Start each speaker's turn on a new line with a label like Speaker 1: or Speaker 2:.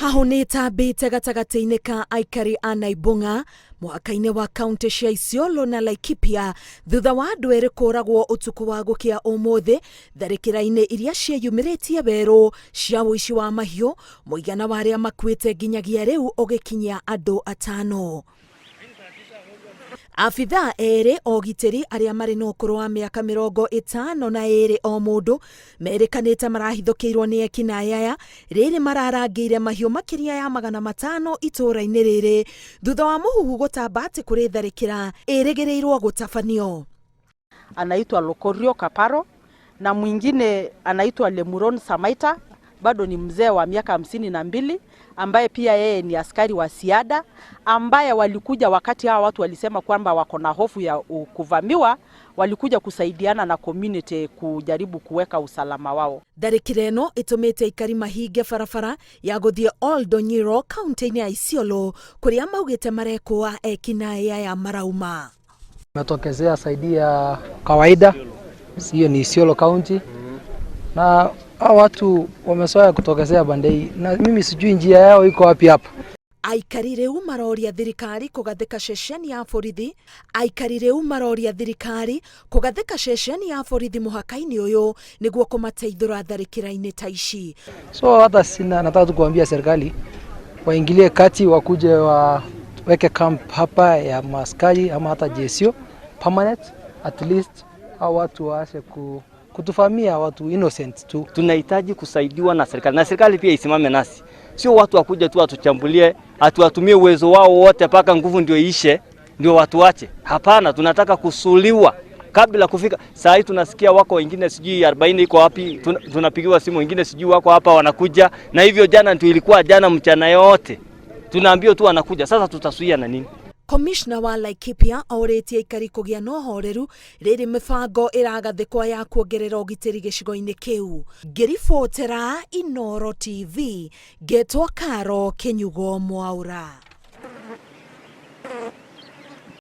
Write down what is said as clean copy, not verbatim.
Speaker 1: Hahunita bite gatagati-ini ka aikari a Naibung'a muhaka-ini wa kaunti cia Isiolo na Laikipia thutha wa andu eri kuragwo utuku wa gukia umuthi tharikira-ini iria ciyumiritie weru cia uici wa mahiu muigana wa aria makuite nginyagia riu ugikinyia andu 5. Afitha Eeri ogiteri aria mari na ukuru wa miaka 52 o mundu merikanite marahithukiirwo ni ekinai aya riri mararangire mahiu makiria ya 500 itura-ini riri thutha wa muhuhu gutamba ati kuri tharikira irigirirwo gutafanio.
Speaker 2: Anaitwa Lokorio Kaparo na mwingine anaitwa Lemuron Samaita, bado ni mzee wa miaka 52 ambaye pia yeye ni askari wa siada, ambaye walikuja wakati hawa watu walisema kwamba wako na hofu ya kuvamiwa, walikuja kusaidiana na community kujaribu kuweka usalama wao.
Speaker 1: Tharikira ino itumite ikari mahinge barabara ya guthie Nyiro kaunti-ini ya Isiolo kuria maugite marekwa ekinai ya marauma.
Speaker 3: Metokezea saidi ya kawaida, hiyo ni Isiolo kaunti, na hao watu wamesoea kutokezea bandei na mimi sijui njia yao iko wapi hapa.
Speaker 1: Aikari riu maroria thirikari kugathika ceceni ya borithi. Aikari riu maroria thirikari kugathika ceceni ya borithi muhaka-ini uyu niguo kumateithura tharikira-ini ta ici.
Speaker 3: So hata sina, nataka kuambia serikali waingilie kati, wakuje waweke camp hapa ya maskari ama hata jesio permanent, at least hao watu waache kutufamia watu innocent tu.
Speaker 4: Tunahitaji kusaidiwa na serikali pia isimame nasi. Sio watu wakuja tu atuchambulie, atuwatumie uwezo wao wote paka nguvu ndio ishe, ndio watu wache. Hapana, tunataka kusuliwa kabla kufika. Saa hii tunasikia wako wengine sijui 40 iko wapi, tunapigiwa simu wengine sijui wako hapa wanakuja, na hivyo jana tu ilikuwa jana mchana yote. Tunaambiwa tu wanakuja, sasa tutasuia na nini?
Speaker 1: Komicona wa Laikipia auritie ikari kugia no horeru riri mibango iragathikwa ya kuongerera ugitiri gicigo-ini kiu. Ngiribotera Inoro TV, getwa Karo Kinyugo Mwaura.